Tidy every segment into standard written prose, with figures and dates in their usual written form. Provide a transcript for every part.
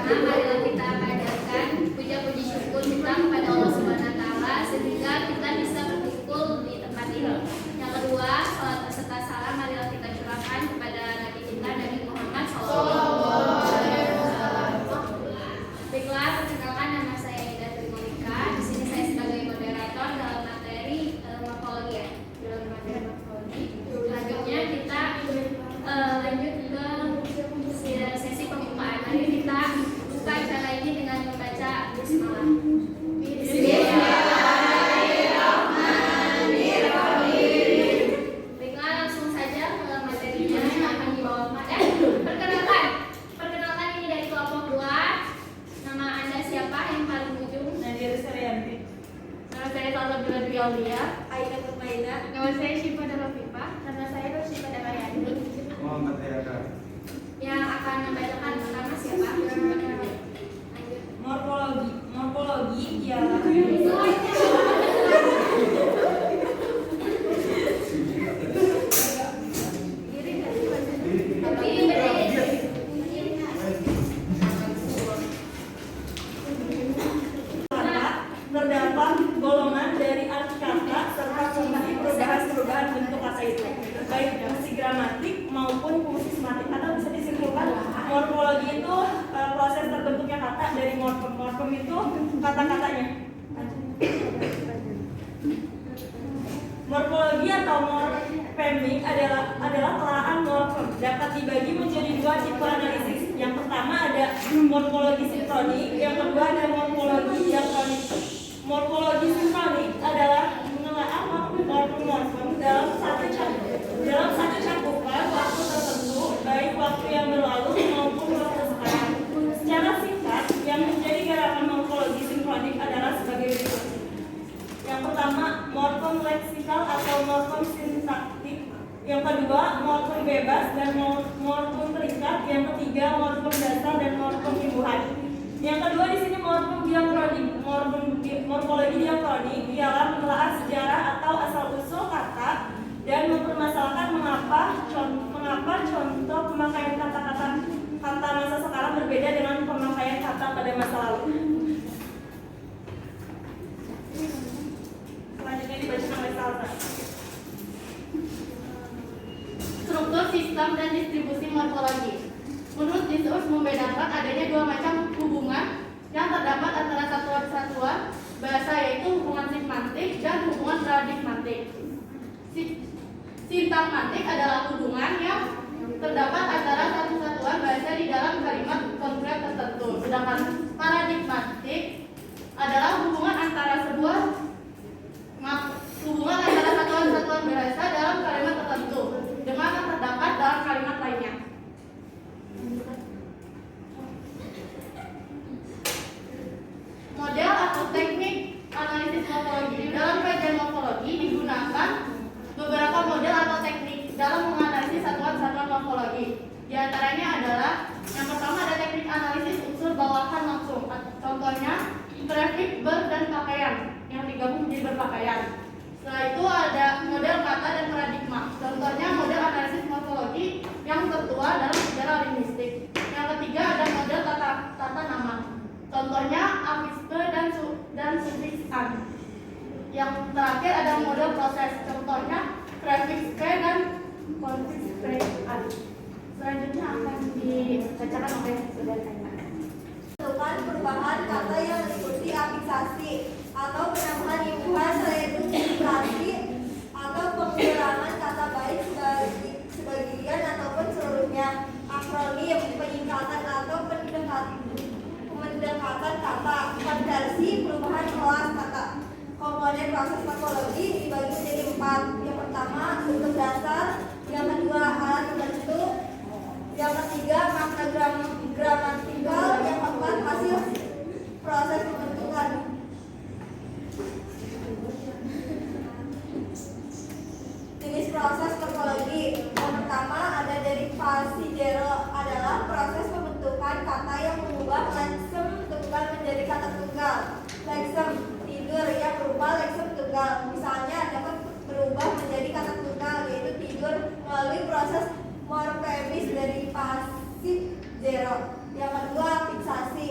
pertama, marilah kita panjatkan puja-puji syukur kita kepada Allah Subhanahu wa taala sehingga kita bisa berkumpul di tempat ini. Yang kedua, salat beserta salam marilah kita curahkan kepada Nabi kita Nabi Muhammad SAW. Baiklah, perkenalkan nama saya Ida Trimolika. Di sini saya sebagai moderator dalam materi morfologi. Selanjutnya kita lanjut ke sesi pembukaan. Mari kita buka acara ini dengan membaca bismillah. Bismillahirrahmanirrahim. Baiklah, langsung saja ke materinya yang akan dibawakan. Perkenalkan ini dari kelompok 2. Nama Anda siapa yang paling ujung? Nadia Sarianti. Nama saya Salma Bilal Aulia. Aida Kurmaida. Nama saya Syifa Darafifa. Nama saya Rosita Damaryani. Muhammad Ayaka. Yang akan membacakan pertama siapa? Morfologi ialah terdapat golongan dari arti kata serta fungsi perubahan bentuk kata itu, baik fungsi gramatik maupun fungsi sematik. Atau bisa disimpulkan, morfologi itu proses terbentuknya kata dari morfem. Morfem itu kata-katanya. Morfologi atau morfemik adalah telaah morfem. Dapat dibagi menjadi 2 tipe analisis. Yang pertama ada morfologi sinkronik, yang kedua ada morfologi diakronik. Morfologi sinkronik adalah menelaah morfem dalam satu cakupan waktu tertentu, baik waktu yang berlalu maupun waktu sekarang. Secara singkat, yang menjadi garapan morfologi sinkronik adalah sebagai berikut. Yang pertama, morfem leksikal atau morfem sintaktik. Yang kedua, morfem bebas dan morfem terikat. Yang ketiga, morfem dasar dan morfem imbuhan. Yang kedua di sini morfem diakronik. Morfologi diakronik ialah menelaah sejarah atau asal-usul kata dan mempermasalahkan mengapa contoh pemakaian kata masa sekarang berbeda dengan pemakaian kata pada masa lalu. Selanjutnya dibaca oleh Salsa. Struktur, sistem, dan distribusi morfologi. Menurut diskursus membedakan adanya 2 macam hubungan yang terdapat antara satuan-satuan bahasa, yaitu hubungan sinkmatik dan hubungan paradigmatik. Sintakmatik adalah hubungan yang terdapat antara satu satuan bahasa di dalam kalimat konkret tertentu, sedangkan paradigmatik adalah hubungan antara satuan-satuan bahasa dalam kalimat tertentu dengan yang terdapat dalam kalimat lainnya. Model atau teknik analisis morfologi. Dalam kajian morfologi digunakan beberapa model atau teknik dalam menganalisis satuan-satuan morfologi. Di antaranya adalah yang pertama ada teknik analisis unsur bawahan langsung. Contohnya grafik ber dan pakaian yang digabung menjadi berpakaian. Setelah itu ada model kata dan paradigma. Contohnya model analisis morfologi yang tertua dalam sejarah linguistik. Yang ketiga ada model tata nama. Contohnya afisme dan sufiks an. Yang terakhir ada model proses. Contohnya prefix p dan konfiks p an. Selanjutnya akan dibacakan oleh saudara saya. Tentukan perubahan kata yang meliputi afiksasi atau penambahan imbuhan, yaitu simulasi atau pengulangan kata baik sebagian ataupun seluruhnya. Akronim, penyingkatan atau pendekatan kata. Konversi, perubahan kelas kata. Komponen proses morfologi dibagi menjadi 4. Yang pertama, bentuk dasar. Yang kedua, alat pembentuk. Yang ketiga, makna gramatikal. Yang keempat, hasil proses pembentukan. Jenis proses morfologi. Yang pertama ada derivasi zero, adalah proses pembentukan kata yang mengubah leksem tunggal menjadi kata tunggal. Leksem tidur yang berupa leksem tunggal, misalnya dapat berubah menjadi kata tunggal, yaitu tidur, melalui proses morfemis derivasi zero. Yang kedua, fiksasi.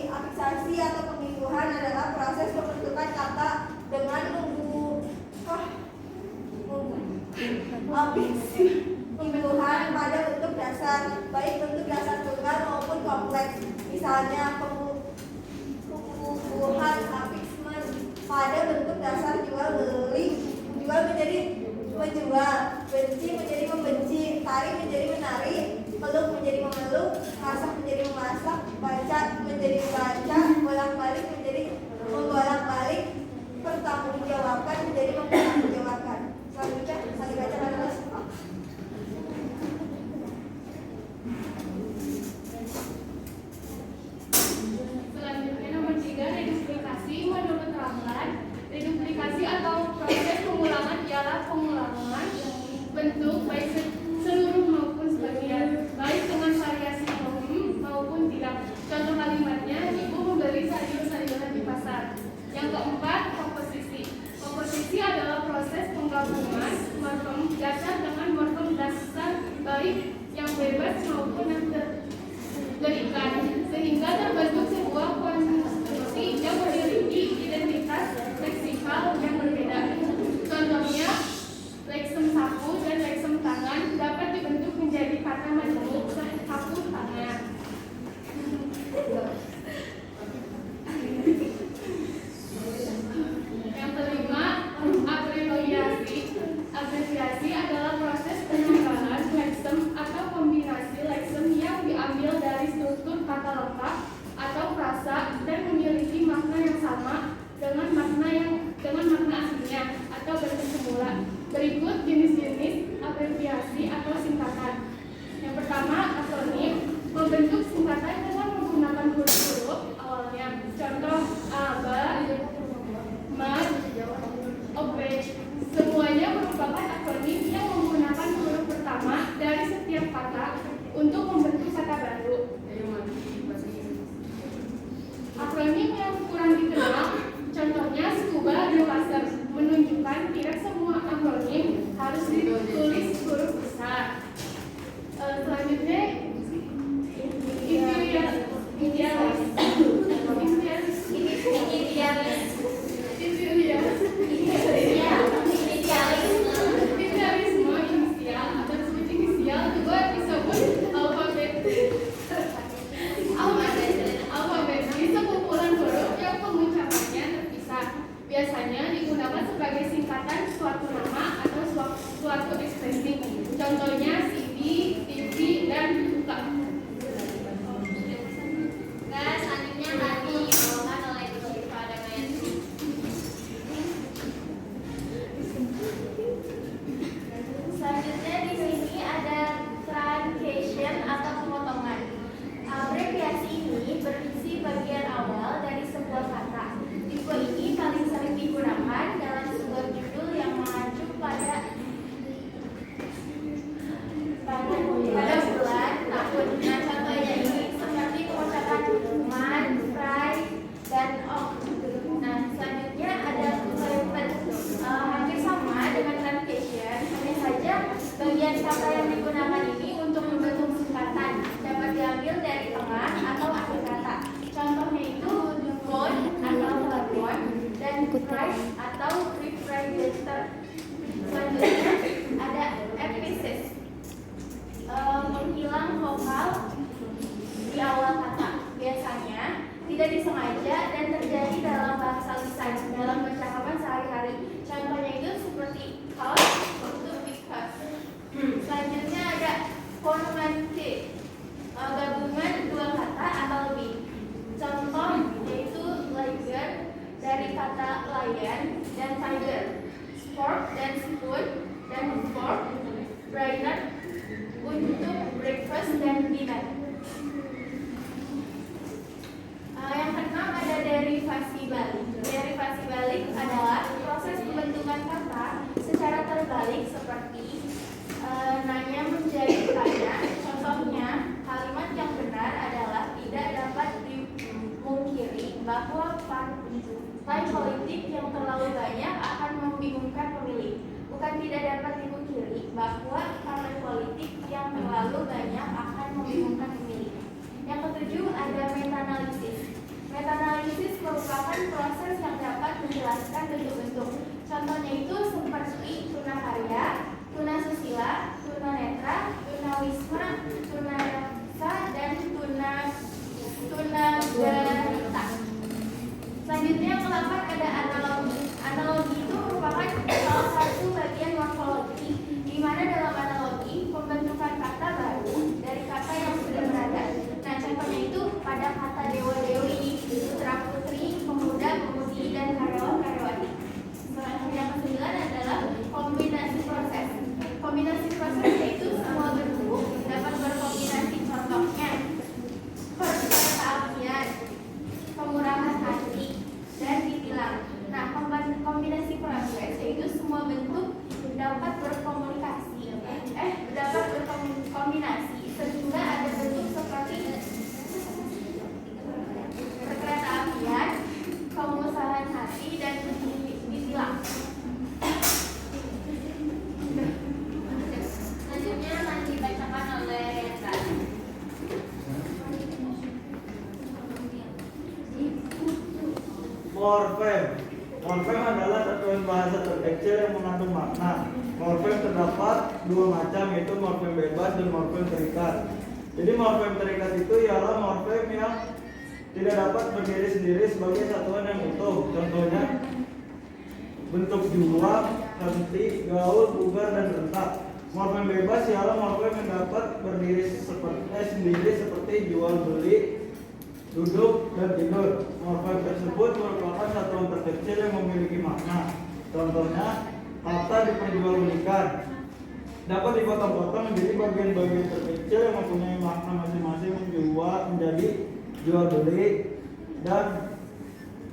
kompleks. Misalnya pembunuhan apismen pada bentuk dasar jual beli, jual menjadi menjual, benci menjadi membenci, tarik menjadi menarik, peluk menjadi memeluk, masak menjadi memasak, baca menjadi membaca, bolak-balik menjadi membolak-balik, pertanggungjawabkan menjadi mempertanggungjawabkan. Selanjutnya saya baca kata semua. Selanjutnya nomor 3, reduplikasi. Menurut Ramlan, reduplikasi atau proses pengulangan ialah pengulangan bentuk baik seluruh maupun sebagian, baik dengan variasi maupun tidak. Contoh kalimatnya, ibu membeli sayur-sayuran di pasar. Yang keempat, komposisi. Komposisi adalah proses penggabungan morfem dasar dengan morfem dasar baik yang bebas maupun yang terikat, sehingga terbentuk sebuah konstruksi yang memiliki identitas leksikal yang berbeda. Contohnya, leksem sapu dan leksem tangan dapat dibentuk menjadi kata majemuk sapu tangan. Yang kelima, abreviasi. Abreviasi adalah proses penanggalan leksem atau kombinasi leksem yang diambil dari struktur kata lengkap atau frasa dan memiliki makna yang sama dengan makna aslinya atau bentuk semula. Berikut jenis-jenis abreviasi atau singkatan. Yang pertama, akronim, membentuk singkatan dengan menggunakan huruf-huruf awalnya. Contoh ABA, MAD, OP. Semuanya merupakan akronim yang menggunakan huruf pertama dari setiap kata untuk membentuk kata baru. Akronim yang kurang dikenal, contohnya scuba dan laser, menunjukkan tidak semua akronim harus ditulis huruf besar. Selanjutnya, idealisme inisial atau disebut inisial juga disebut alfabet disebut kumpulan huruf yang pengucapannya terpisah. Biasanya digunakan sebagai singkatan suatu nama atau suatu ekspresi. Contohnya CD, TV, dan buka. Nah, selanjutnya tadi dibawakan oleh Ibu Syifa dan Mayanti. Selanjutnya di sini ada truncation atau pemotongan. Abreviasi ini berisi bagian awal dari sebuah kata. Tipe ini paling sering digunakan dalam sebuah judul yang mengacu pada bulan, tahun. Nah, contohnya ini seperti pengucapan man, fry, dan ok. Nah, selanjutnya ada hampir sama dengan truncation, hanya saja bagian kata yang digunakan ini untuk membentuk singkatan dapat diambil dari tengah atau akhir kata. Contohnya itu phone atau telepon dan price atau refrigerator. Selanjutnya ada episis, menghilang vokal di awal kata. Biasanya tidak disengaja dan terjadi dalam bahasa lisan dalam percakapan sehari-hari. Contohnya itu seperti cause untuk because. Selanjutnya ada phonetic, gabungan dua kata atau lebih. Contoh yaitu lager dari kata lion dan tiger, fork dan spoon dan fork, brainer untuk breakfast dan dinner. Yang keenam ada derivasi balik. Derivasi balik adalah proses pembentukan kata secara terbalik seperti nanya menjadi tanya. Contohnya, kalimat yang benar adalah tidak dapat dimungkiri bahwa partai politik yang terlalu banyak akan membingungkan pemilih. Bukan tidak dapat dimungkiri bahwa partai politik yang terlalu banyak akan membingungkan pemilih. Yang ketujuh ada meta-analisis. Meta-analisis merupakan proses yang dapat menjelaskan bentuk-bentuk. Contohnya itu seperti tunakarya, tunasusila, tunanetra, tunawisma, tunarasa, dan tunas Morfem. Morfem adalah satuan bahasa terkecil yang mengandung makna. Morfem terdapat dua macam, yaitu morfem bebas dan morfem terikat. Jadi morfem terikat itu ialah morfem yang tidak dapat berdiri sendiri sebagai satuan yang utuh. Contohnya bentuk juang, henti, gaul, bugar, dan rentak. Morfem bebas ialah morfem yang dapat berdiri sendiri seperti jual beli, duduk, dan tidur. Morfem tersebut merupakan satuan terkecil yang memiliki makna. Contohnya kata diperjualbelikan dapat dipotong-potong menjadi bagian-bagian terkecil yang mempunyai makna masing-masing, menjadi jual beli dan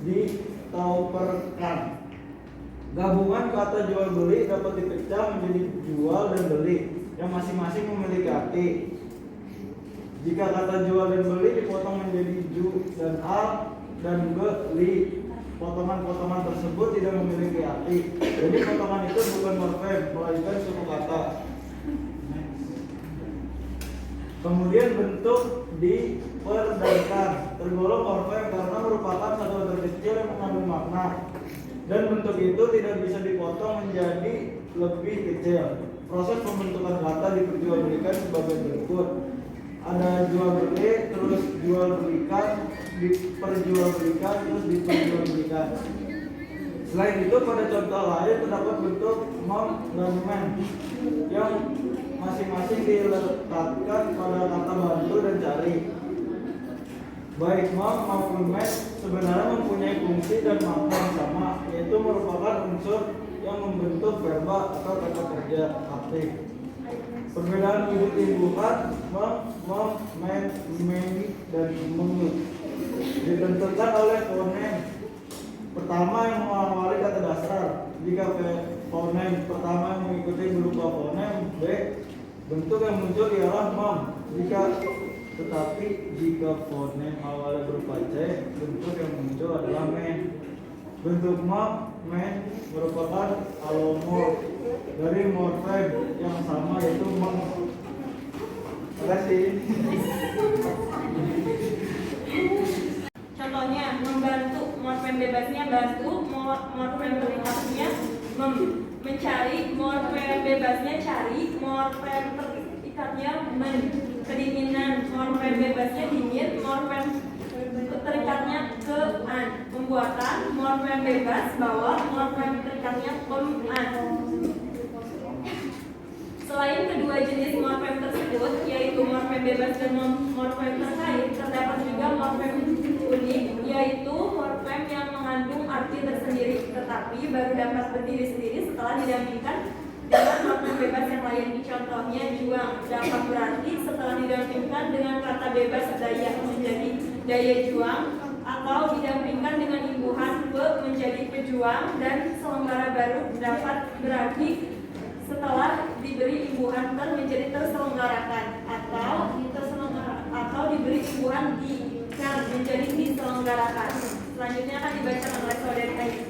ditauperkan. Gabungan kata jual beli dapat dipecah menjadi jual dan beli yang masing-masing memiliki arti. Jika kata jual dan beli dipotong menjadi ju dan al dan beli, potongan-potongan tersebut tidak memiliki arti. Jadi potongan itu bukan morfem, melainkan suku kata. Kemudian bentuk diperdagangkan tergolong morfem karena merupakan satuan terkecil yang mengandung makna. Dan bentuk itu tidak bisa dipotong menjadi lebih kecil. Proses pembentukan kata diperjualbelikan sebagai berikut. Ada jual beli, terus jual belikan, diperjualbelikan, terus diperjualbelikan. Selain itu pada contoh lain terdapat bentuk mem dan men yang masing-masing diletakkan pada kata bantu dan cari. Baik mem maupun men sebenarnya mempunyai fungsi dan makna yang sama, yaitu merupakan unsur yang membentuk verba atau kata kerja aktif. Perbedaan imbuhan mem, men, dan meng ditentukan oleh fonem pertama yang mengawali kata dasar. Jika fonem pertama yang mengikuti berupa fonem B, bentuk yang muncul ialah mem. Tetapi jika fonem awalnya berupa C, bentuk yang muncul adalah men. Bentuk mem, men merupakan alomorf dari morfem yang sama, yaitu meng. Terima kasih. Contohnya membantu, morfem bebasnya bantu, morfem terikatnya mencari, morfem bebasnya cari, morfem terikatnya men. Kedinginan, morfem bebasnya dingin, morfem terikatnya ke-an. Pembuatan, morfem bebas bawa, morfem terikatnya pem-an. Selain kedua jenis morfem tersebut, yaitu morfem bebas dan morfem terkait, terdapat juga morfem unik, yaitu morfem yang mengandung arti tersendiri, tetapi baru dapat berdiri sendiri setelah didampingkan dengan morfem bebas yang lain. Contohnya juang dapat berarti setelah didampingkan dengan kata bebas daya menjadi daya juang, atau didampingkan dengan imbuhan pe menjadi pejuang, dan selenggara baru dapat berarti setelah diberi imbuhan ter menjadi terselenggarakan, atau diberi imbuhan di kan menjadi diselenggarakan. Selanjutnya akan dibacakan oleh saudari Ais.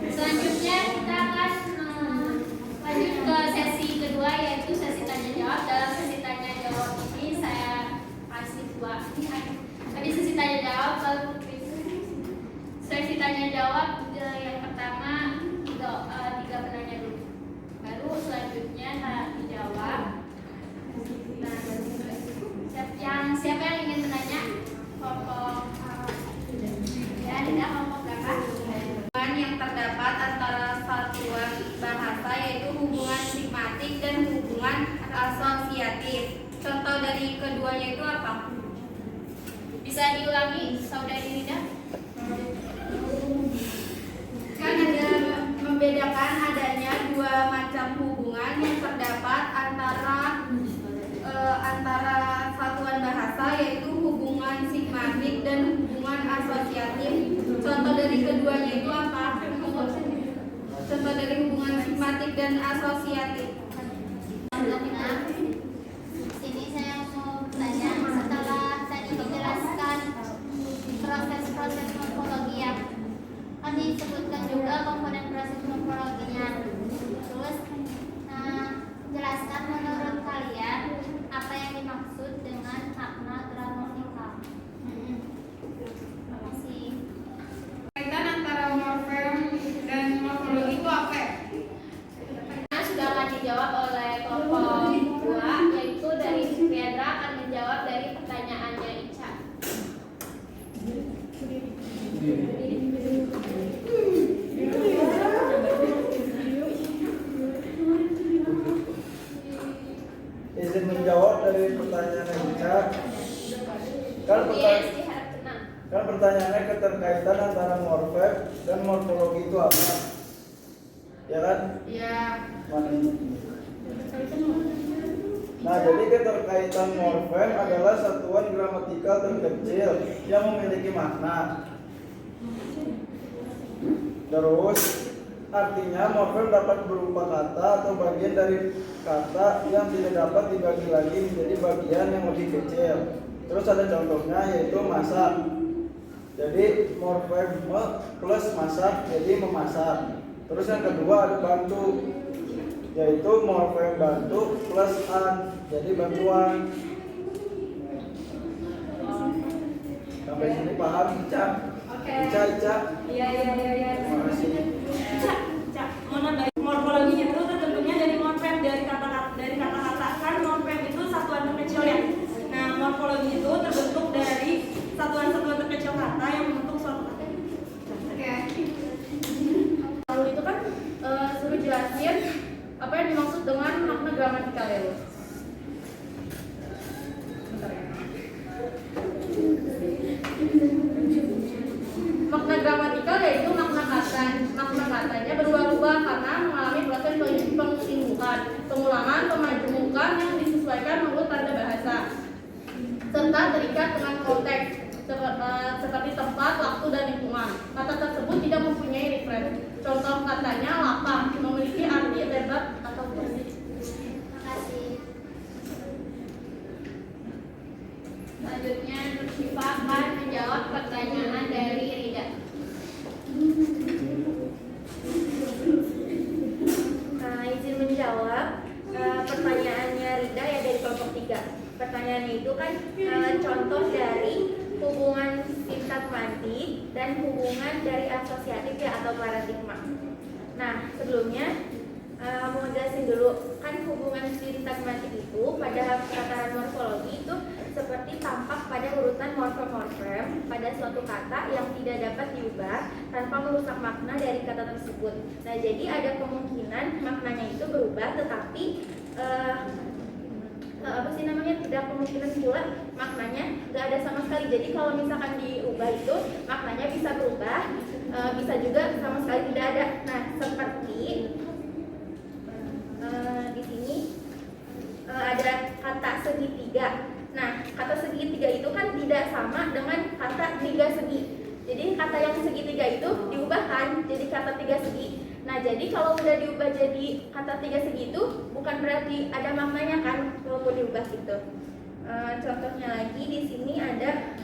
Selanjutnya kita akan lanjut ke sesi kedua, yaitu sesi tanya jawab. Dalam sesi tanya jawab ini saya kasih dua. Tadi sesi tanya jawab, sesi tanya jawab yang pertama tiga penanya dulu. Baru selanjutnya dijawab. Nah, siapa yang ingin menanya? Kelompok ya, tidak kelompok berapa? Yang terdapat antara satuan bahasa, yaitu hubungan sigmatik dan hubungan asosiatif. Contoh dari keduanya itu apa? Bisa diulangi, saudari Rida? Kan ada membedakan adanya dua macam hubungan yang terdapat antara satuan bahasa, yaitu hubungan sigmatik dan hubungan asosiatif. Contoh dari keduanya itu apa? Contoh dari hubungan sigmatik dan asosiatif. Ini saya mau tanya, setelah tadi dijelaskan proses-proses morfologi yang kan sebutkan juga komponen proses morfologinya. Terus, jelaskan menurut kalian apa yang dimaksud dengan makna gramatikal. Terima kasih. Kaitan antara morfem dan morfologi itu apa? Sudah akan dijawab oleh kelompok 2, yaitu dari Fiedra akan menjawab dari pertanyaannya Ica. Izin menjawab dari pertanyaan Ica. Yes, diharap tenang. Kan pertanyaannya keterkaitan antara morfem dan morfologi itu apa? Ya kan? Ya. Mana? Nah, jadi keterkaitan morfem adalah satuan gramatikal terkecil yang memiliki makna. Terus, artinya morfem dapat berupa kata atau bagian dari kata yang tidak dapat dibagi lagi menjadi bagian yang lebih kecil. Terus ada contohnya yaitu masak. Jadi morfem plus masak jadi memasak. Terus yang kedua ada bantu, yaitu morfem bantu plus an jadi bantuan. Sampai sini paham Ica? Oke. Ica. Iya. Terima kasih. Cak, mau nambahin morfologinya itu terbentuknya dari morfem, dari kata-kata. Kan morfem itu satuan terkecil ya. Nah, morfologi itu terbentuk dari satuan-satuan terkecil kata yang membentuk suatu kata. Oke. Lalu itu kan suruh jelasin apa yang dimaksud dengan makna gramatikal ya, Lu? Bentar ya. Makna gramatikal yaitu makna kata. Makna katanya berubah-ubah karena mengalami proses pensimbuhan, pengulangan, pemajumukan yang disesuaikan menurut tanda bahasa, serta terikat dengan konteks seperti tempat, waktu, dan lingkungan. Kata tersebut tidak mempunyai referensi. Contoh katanya lapang, memiliki arti lebar atau bersih. Terima kasih. Selanjutnya Syifa akan menjawab pertanyaan dari Rida. Nah, izin menjawab pertanyaannya Rida ya dari kelompok 3. Pertanyaannya itu kan contoh dari hubungan sintagmatik dan hubungan dari asosiatif ya atau paradigma. Nah, sebelumnya mau jelasin dulu kan hubungan sintagmatik itu pada perkataan morfologi itu seperti tampak pada urutan morfem-morfem pada suatu kata yang tidak dapat diubah tanpa merusak makna dari kata tersebut. Nah, jadi ada kemungkinan maknanya itu berubah, tetapi tidak kemungkinan pula maknanya nggak ada sama sekali. Jadi kalau misalkan diubah itu maknanya bisa berubah, bisa juga sama sekali tidak ada. Nah, seperti di sini ada kata segitiga. Nah, kata segitiga itu kan tidak sama dengan kata tiga segi. Jadi kata yang segitiga itu diubahkan jadi kata tiga segi. Nah, jadi kalau udah diubah jadi kata tiga segi itu bukan berarti ada maknanya kan walaupun diubah gitu. Contohnya lagi di sini ada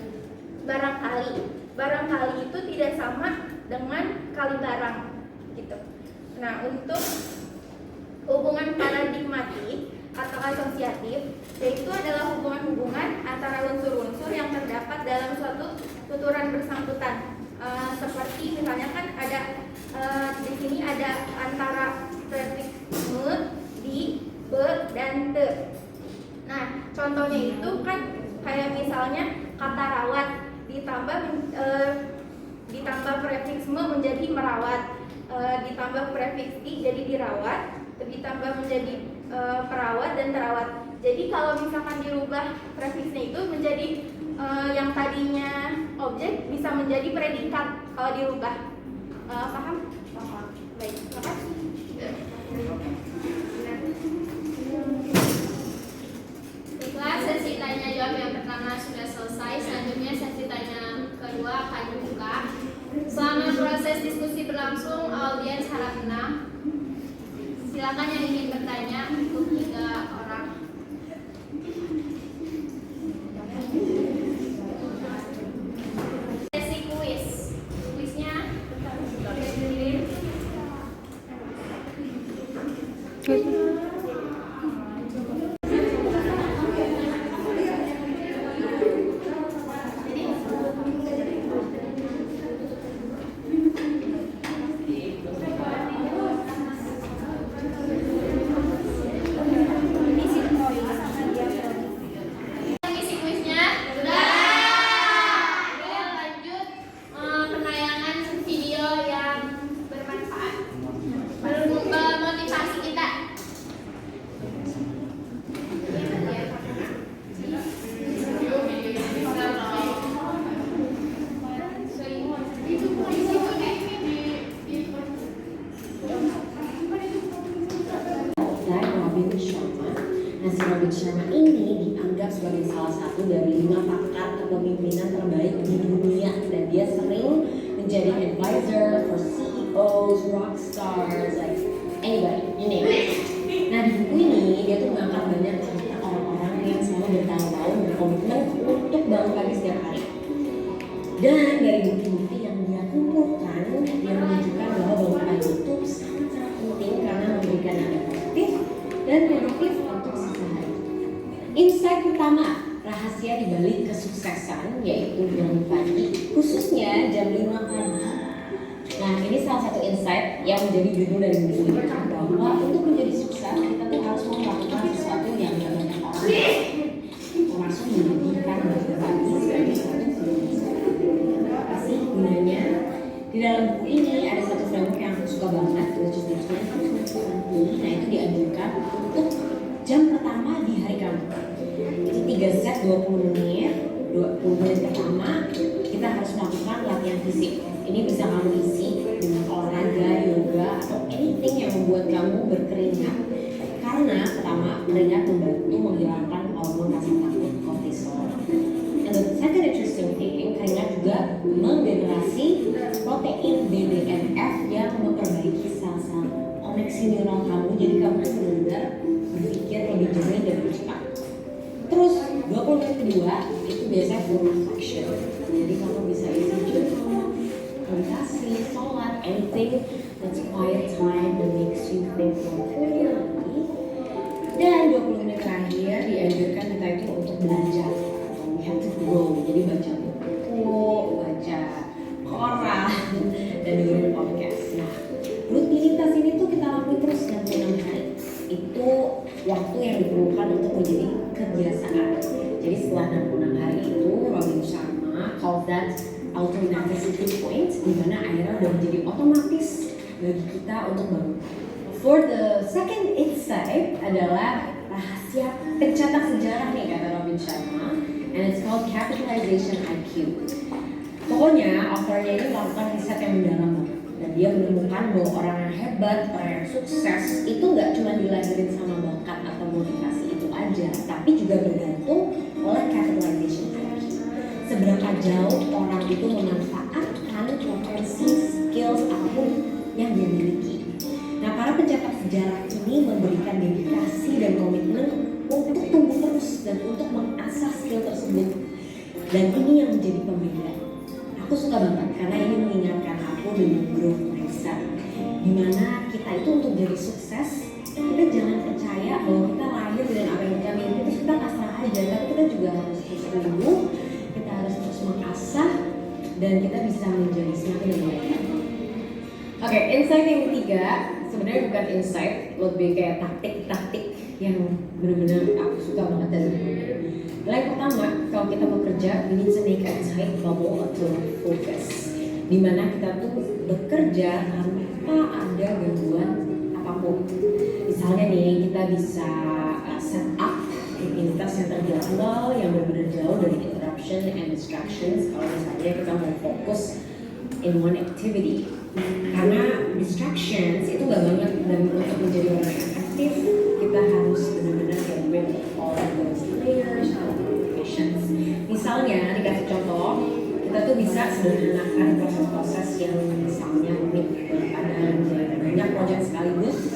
barangkali. Barangkali itu tidak sama dengan kali barang gitu. Nah, untuk hubungan paradigmatik atau asosiatif, yaitu adalah hubungan-hubungan antara unsur-unsur yang terdapat dalam suatu tuturan bersangkutan. Seperti misalnya kan ada di sini ada antara prefiks me, di, be, dan te. Nah, contohnya itu kan kayak misalnya kata rawat ditambah prefiks me menjadi merawat, ditambah prefiks di jadi dirawat, ditambah menjadi perawat dan terawat. Jadi kalau misalkan dirubah prefiksnya itu menjadi yang tadinya objek bisa menjadi predikat kalau dirubah. Paham? Paham. Baik, terima kasih. Baiklah, sesi tanya jawab yang pertama sudah selesai. Selanjutnya sesi tanya kedua akan dibuka. Selama proses diskusi berlangsung, audiens harap tenang. Silakan yang ingin bertanya untuk 3 orang. Sesi kuis. Kuisnya Misi kuisnya sudah. Oke, lanjut penayangan video yang bermanfaat untuk memotivasi kita. Dan Robin Sharma. Nah, si Robin Sharma ini dianggap sebagai salah satu dari 5 pakar kepemimpinan terbaik di dunia, dan dia sering menjadi advisor for CEOs, rock stars, like anybody, you name it. Nah, di buku ini dia tuh mengangkat banyak cerita orang-orang yang selalu bertahun-tahun berkomitmen untuk bangun pagi setiap hari. Dan dari bukti-bukti yang dia kumpulkan, dia menunjukkan bahwa bangun pagi itu sangat penting karena memberikan nilai positif dan benefit untuk sehari. Insight pertama, rahasia dibalik kesuksesan yaitu bangun pagi, khususnya jam 5 pagi. Nah, ini salah satu insight yang menjadi judul dari buku ini, bahwa untuk menjadi sukses kita tuh harus melakukan sesuatu yang gak banyak orang termasuk menjadikan bangun pagi sebagai satu kebiasaan. Apa sih gunanya? Di dalam buku ini ada satu framework yang aku suka banget, which is the 20-20. Nah, itu dianjurkan untuk jam pertama di hari kamu. Itu 3 set 20 menit. 20 menit pertama kita harus melakukan latihan fisik. Ini bisa kamu isi dengan olahraga, yoga, atau anything yang membuat kamu berkeringat. Karena pertama, keringat membantu menghilangkan hormon rasa takut kortisol. And the second interesting thing, keringat juga menggenerasi protein BDNF yang memperbaiki sel-sel koneksi neural kamu, jadi kamu tuh benar-benar berpikir lebih jernih dan lebih cepat. Terus 20 menit kedua itu biasanya full reflection, jadi kamu bisa isi journal, meditasi, sholat, anything that's quiet time that makes you think more clearly. Dan 20 menit terakhir dianjurkan kita itu untuk belajar, we have to grow, jadi baca buku, baca koran, dan dengerin podcast. Nah, rutinitas ini tuh kita lakukan terus 66 hari. Itu waktu yang diperlukan untuk menjadi kebiasaan. Jadi setelah 66 hari itu, Robin Sharma called that automaticity point, di mana akhirnya udah menjadi otomatis bagi kita untuk bangun. For the second insight adalah rahasia pencetak sejarah nih, kata Robin Sharma, and it's called capitalization IQ. Pokoknya authornya ini melakukan riset yang mendalam banget, dan dia menemukan bahwa orang yang hebat, orang yang sukses itu nggak cuma dilahirin sama bakat atau motivasi itu aja, tapi juga bergantung oleh capitalization IQ. Seberapa jauh orang itu memanfaatkan potensi, skills, apapun yang dia miliki. Nah, para pencetak sejarah ini memberikan dedikasi dan komitmen untuk tumbuh terus dan untuk mengasah skill tersebut. Dan ini yang menjadi pembeda. Aku suka banget karena ini mengingatkan aku dengan growth mindset, dimana kita itu untuk jadi sukses, kita jangan percaya bahwa kita lahir dengan apa yang kita miliki terus kita pasrah aja, tapi kita juga harus terus tumbuh, kita harus terus mengasah, dan kita bisa menjadi semakin lebih baik. Oke, insight yang ketiga sebenarnya bukan insight, lebih kayak taktik-taktik yang benar-benar aku suka banget dari buku ini. Yang pertama, kalau kita bekerja, we need to make a tight bubble atau focus, dimana kita tuh bekerja tanpa ada gangguan apapun. Misalnya nih, kita bisa set up rutinitas yang terjadwal, yang benar-benar jauh dari interruption and distractions. Kalau misalnya kita mau fokus in one activity, karena distractions itu gak banyak, dan untuk menjadi orang yang efektif kita harus benar-benar get rid of all of those layers of notifications. Misalnya dikasih contoh, kita tuh bisa sederhanakan proses-proses yang misalnya rumit daripada menjalankan banyak proyek sekaligus.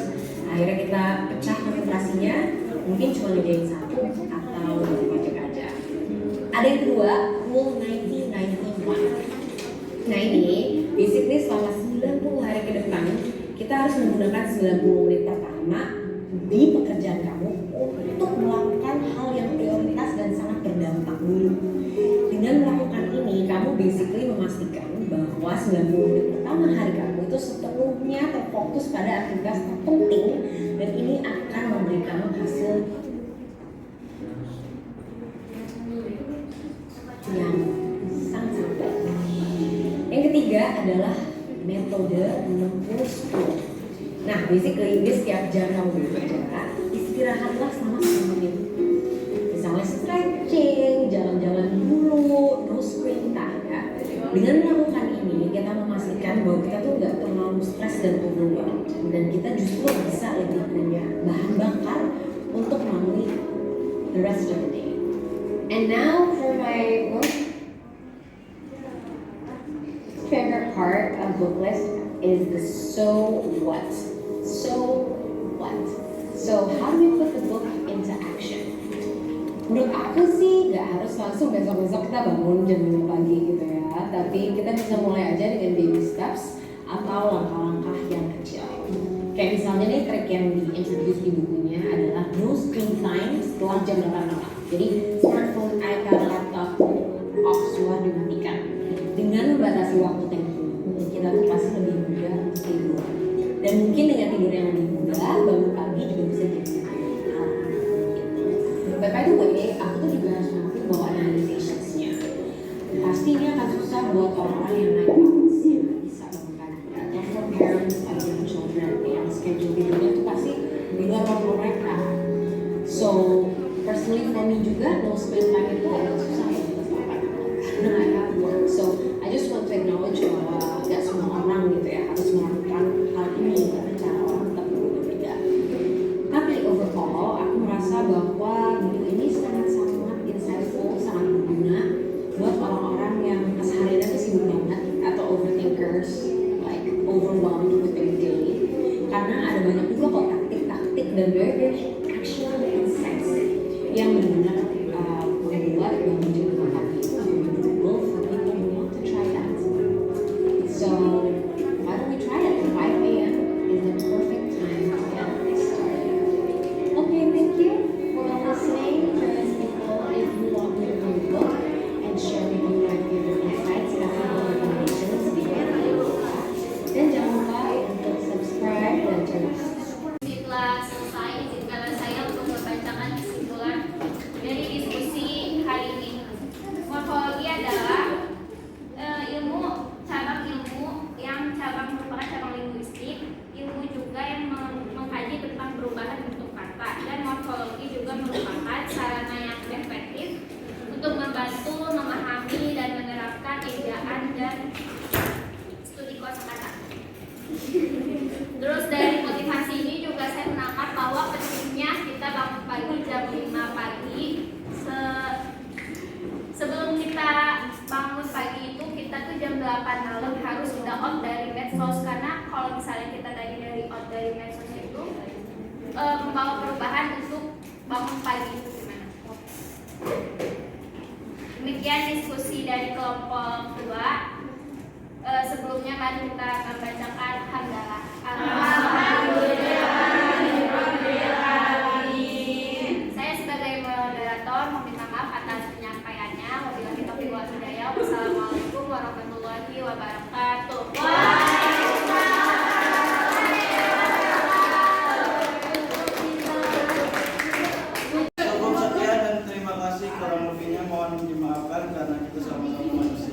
Akhirnya kita pecah konsentrasinya, mungkin cuma ngerjain satu atau dua proyek aja. Ada yang kedua, rule 90-91. Nah ini basically selama 90 hari ke depan kita harus menggunakan 90 menit pertama untuk melakukan hal yang prioritas dan sangat berdampak dulu. Dengan melakukan ini, kamu basically memastikan bahwa 90 menit pertama hari kamu itu sepenuhnya terfokus pada aktivitas terpenting, dan ini akan memberi kamu hasil yang sangat baik. Yang ketiga adalah metode 60-10. Nah, basically di setiap jam kamu bekerja, istirahatlah selama 10 menit. Misalnya stretching, jalan-jalan dulu, no screen time ya. Dengan melakukan ini, kita memastikan bahwa kita tuh nggak terlalu stres dan overwhelmed, dan kita justru bisa lebih punya bahan bakar untuk melalui the rest of the day. And now for my most favorite part of book list is the so what. So what? So how do we put the book into action? Menurut aku sih nggak harus langsung besok-besok kita bangun jam 5 pagi gitu ya. Tapi kita bisa mulai aja dengan baby steps atau langkah-langkah yang kecil. Kayak misalnya nih trik yang di-introduce di bukunya adalah no screen time setelah jam 8 malam. Jadi smartphone, iPad, laptop off, semua dimatikan. Dengan membatasi waktu tidur, kita tuh pasti lebih mudah untuk tidur. Dan mungkin dengan tidur yang lebih mudah, bangun pagi juga bisa jadi lebih alam gitu. But by the way, aku tuh juga harus mengakui bahwa ada limitations-nya. Pasti ini akan susah buat orang-orang yang naik kelas yang bisa bangun pagi. Atau for parents of young children yang schedule tidurnya tuh pasti di luar waktu mereka. So, personally for me juga, no screen time itu agak susah ya untuk melakukan karena I have work. So, I just want to acknowledge bahwa gak semua orang gitu ya harus melakukan hal ini, karena cara orang tetap berbeda. Tapi overall, aku merasa bahwa buku ini sangat-sangat insightful, sangat berguna buat orang-orang yang kesehariannya tuh sibuk banget atau overthinkers, like overwhelmed with their day. Karena ada banyak juga kok taktik-taktik dan very actionable insights yang benar-benar membuat bangun jam 5 pagi itu doable for people who want to try that. So, why don't we try it? 5 a.m. is the perfect time to get started. Okay, thank you for listening. Curious people, if you want me to read the book and share with you my favorite insights, practical recommendations di video. Dan jangan lupa untuk subscribe dan turn on. Setelah selesai, izinkanlah saya untuk membacakan kesimpulan dari diskusi hari ini. Morfologi adalah cabang ilmu yang merupakan cabang linguistik, ilmu juga yang mengkaji tentang perubahan bentuk kata, dan morfologi juga merupakan sarana yang efektif untuk membantu memahami dan menerapkan ejaan dan studi kosakata. Terus dari motivasi ini juga saya menangkap bahwa pentingnya kita bangun pagi jam 5 pagi. Sebelum kita bangun pagi itu kita tuh jam 8 malam harus udah out dari medsos, karena kalau misalnya kita tadi out dari medsos itu membawa perubahan untuk bangun pagi itu gimana. Demikian diskusi dari kelompok 2. Sebelumnya mari kita membacakan hamdalah. Saya sebagai moderator meminta maaf atas penyampaiannya. Wabillahi taufiq wal hidayah. Wassalamualaikum warahmatullahi wabarakatuh. Cukup sekian dan terima kasih, kurang lebihnya mohon dimaafkan karena kita sama-sama manusia.